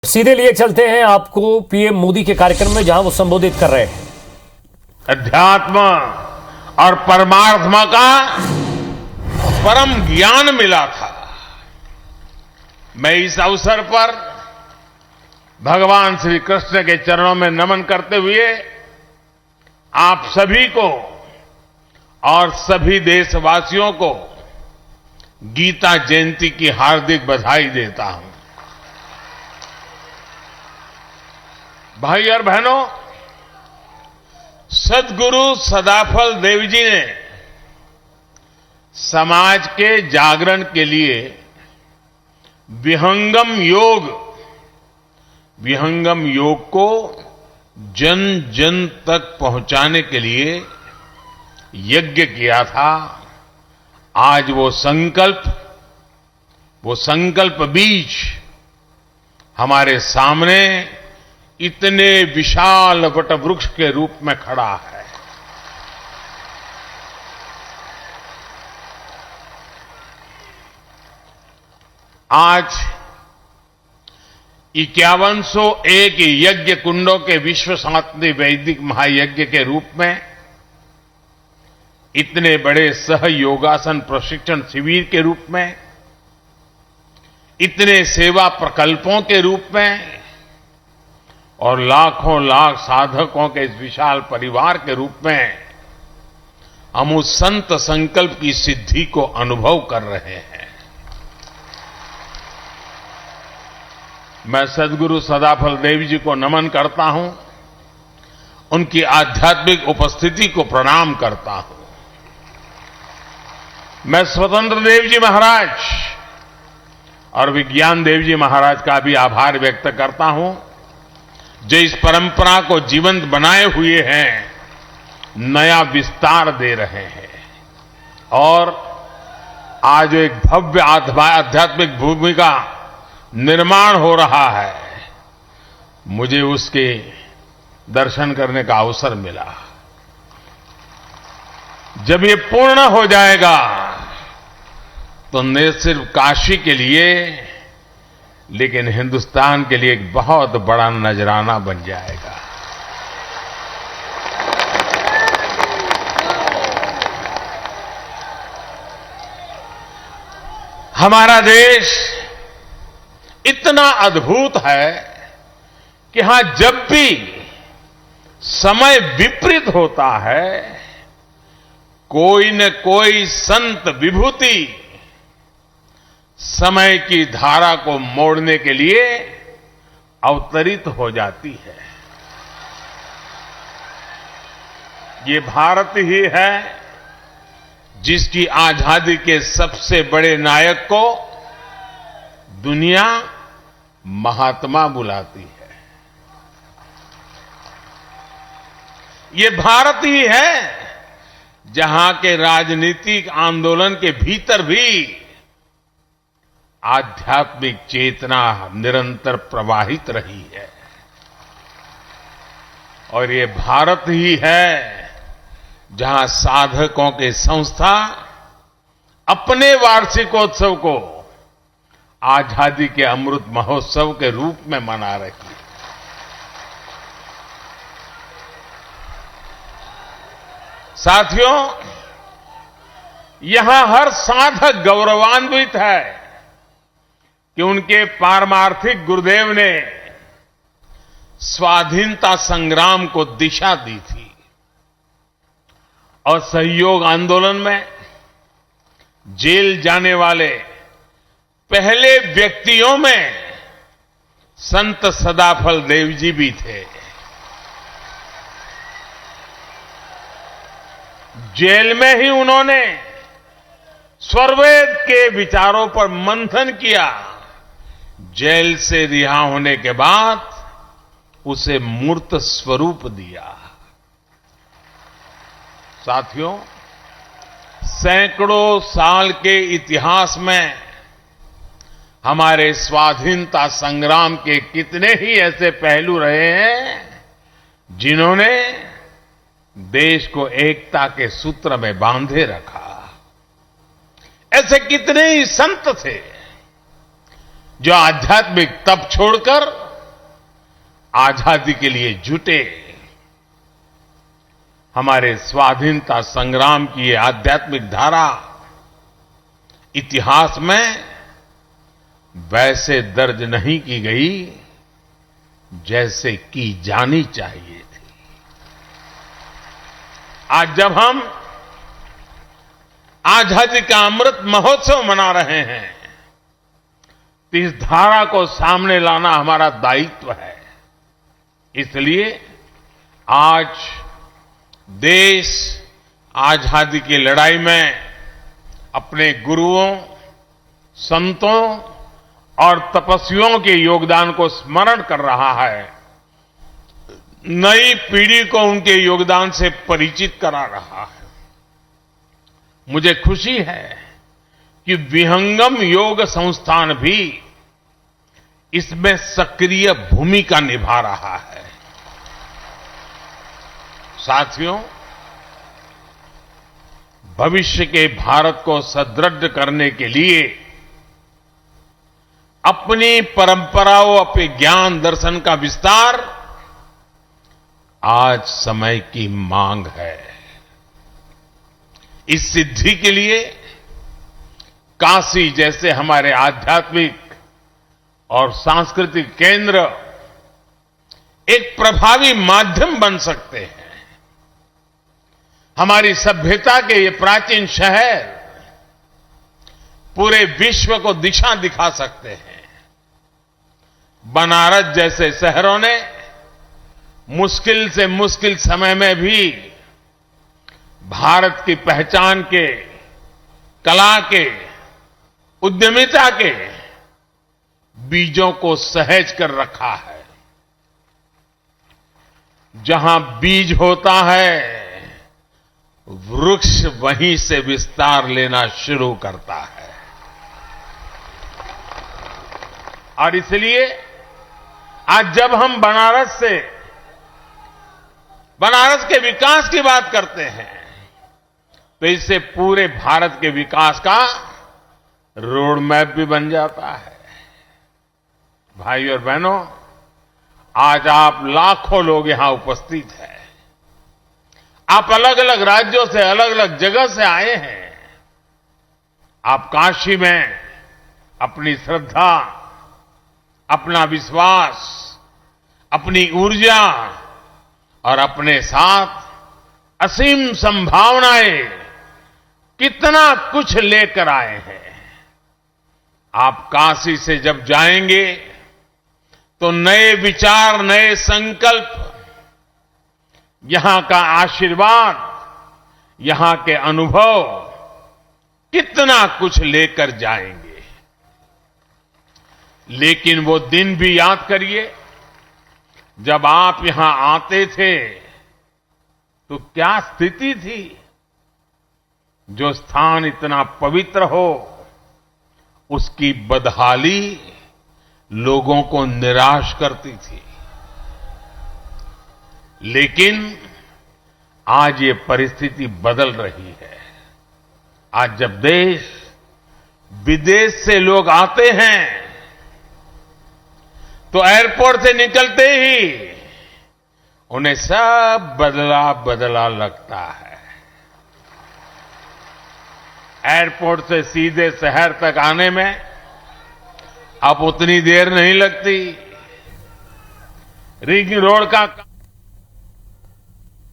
सीधे लिए चलते हैं आपको पीएम मोदी के कार्यक्रम में, जहां वो संबोधित कर रहे हैं। अध्यात्म और परमात्मा का परम ज्ञान मिला था। मैं इस अवसर पर भगवान श्री कृष्ण के चरणों में नमन करते हुए आप सभी को और सभी देशवासियों को गीता जयंती की हार्दिक बधाई देता हूं। भाई और बहनों, सद्गुरु सदाफल देव जी ने समाज के जागरण के लिए विहंगम योग को जन जन तक पहुंचाने के लिए यज्ञ किया था। आज वो संकल्प बीज हमारे सामने इतने विशाल वटवृक्ष के रूप में खड़ा है। आज 5101 यज्ञ कुंडों के विश्व शांति वैदिक महायज्ञ के रूप में, इतने बड़े सहयोगासन प्रशिक्षण शिविर के रूप में, इतने सेवा प्रकल्पों के रूप में और लाखों लाख साधकों के इस विशाल परिवार के रूप में हम उस संत संकल्प की सिद्धि को अनुभव कर रहे हैं। मैं सद्गुरु सदाफल देव जी को नमन करता हूं, उनकी आध्यात्मिक उपस्थिति को प्रणाम करता हूं। मैं स्वतंत्र देव जी महाराज और विज्ञान देव जी महाराज का भी आभार व्यक्त करता हूं, जो इस परंपरा को जीवंत बनाए हुए हैं, नया विस्तार दे रहे हैं और आज एक भव्य आध्यात्मिक भूमि का निर्माण हो रहा है। मुझे उसके दर्शन करने का अवसर मिला। जब ये पूर्ण हो जाएगा तो न सिर्फ काशी के लिए लेकिन हिंदुस्तान के लिए एक बहुत बड़ा नजराना बन जाएगा। हमारा देश इतना अद्भुत है कि यहां जब भी समय विपरीत होता है, कोई न कोई संत विभूति समय की धारा को मोड़ने के लिए अवतरित हो जाती है। ये भारत ही है जिसकी आजादी के सबसे बड़े नायक को दुनिया महात्मा बुलाती है। ये भारत ही है जहां के राजनीतिक आंदोलन के भीतर भी आध्यात्मिक चेतना निरंतर प्रवाहित रही है। और ये भारत ही है जहां साधकों के संस्था अपने वार्षिकोत्सव को आजादी के अमृत महोत्सव के रूप में मना रही है। साथियों, यहां हर साधक गौरवान्वित है कि उनके पारमार्थिक गुरुदेव ने स्वाधीनता संग्राम को दिशा दी थी और सहयोग आंदोलन में जेल जाने वाले पहले व्यक्तियों में संत सदाफल देव जी भी थे। जेल में ही उन्होंने स्वरवेद के विचारों पर मंथन किया। जेल से रिहा होने के बाद उसे मूर्त स्वरूप दिया। साथियों, सैकड़ों साल के इतिहास में हमारे स्वाधीनता संग्राम के कितने ही ऐसे पहलू रहे हैं जिन्होंने देश को एकता के सूत्र में बांधे रखा। ऐसे कितने ही संत थे जो आध्यात्मिक तप छोड़कर आजादी के लिए जुटे, हमारे स्वाधीनता संग्राम की ये आध्यात्मिक धारा इतिहास में वैसे दर्ज नहीं की गई जैसे की जानी चाहिए थी। आज जब हम आजादी का अमृत महोत्सव मना रहे हैं, तो इस धारा को सामने लाना हमारा दायित्व है। इसलिए आज देश आजादी की लड़ाई में अपने गुरुओं, संतों और तपस्वियों के योगदान को स्मरण कर रहा है, नई पीढ़ी को उनके योगदान से परिचित करा रहा है। मुझे खुशी है कि विहंगम योग संस्थान भी इसमें सक्रिय भूमिका निभा रहा है। साथियों, भविष्य के भारत को सुदृढ़ करने के लिए अपनी परंपराओं, अपने ज्ञान दर्शन का विस्तार आज समय की मांग है। इस सिद्धि के लिए काशी जैसे हमारे आध्यात्मिक और सांस्कृतिक केंद्र एक प्रभावी माध्यम बन सकते हैं। हमारी सभ्यता के ये प्राचीन शहर पूरे विश्व को दिशा दिखा सकते हैं। बनारस जैसे शहरों ने मुश्किल से मुश्किल समय में भी भारत की पहचान के, कला के, उद्यमिता के बीजों को सहेज कर रखा है। जहां बीज होता है, वृक्ष वहीं से विस्तार लेना शुरू करता है। और इसलिए आज जब हम बनारस के विकास की बात करते हैं, तो इससे पूरे भारत के विकास का रोड मैप भी बन जाता है। भाई और बहनों, आज आप लाखों लोग यहां उपस्थित हैं। आप अलग अलग राज्यों से, अलग अलग जगह से आए हैं। आप काशी में अपनी श्रद्धा, अपना विश्वास, अपनी ऊर्जा और अपने साथ असीम संभावनाएं कितना कुछ लेकर आए हैं। आप काशी से जब जाएंगे तो नए विचार, नए संकल्प, यहां का आशीर्वाद, यहां के अनुभव कितना कुछ लेकर जाएंगे। लेकिन वो दिन भी याद करिए, जब आप यहां आते थे तो क्या स्थिति थी। जो स्थान इतना पवित्र हो, उसकी बदहाली लोगों को निराश करती थी। लेकिन आज ये परिस्थिति बदल रही है। आज जब देश विदेश से लोग आते हैं, तो एयरपोर्ट से निकलते ही उन्हें सब बदला बदला लगता है। एयरपोर्ट से सीधे शहर तक आने में अब उतनी देर नहीं लगती। रिंग रोड का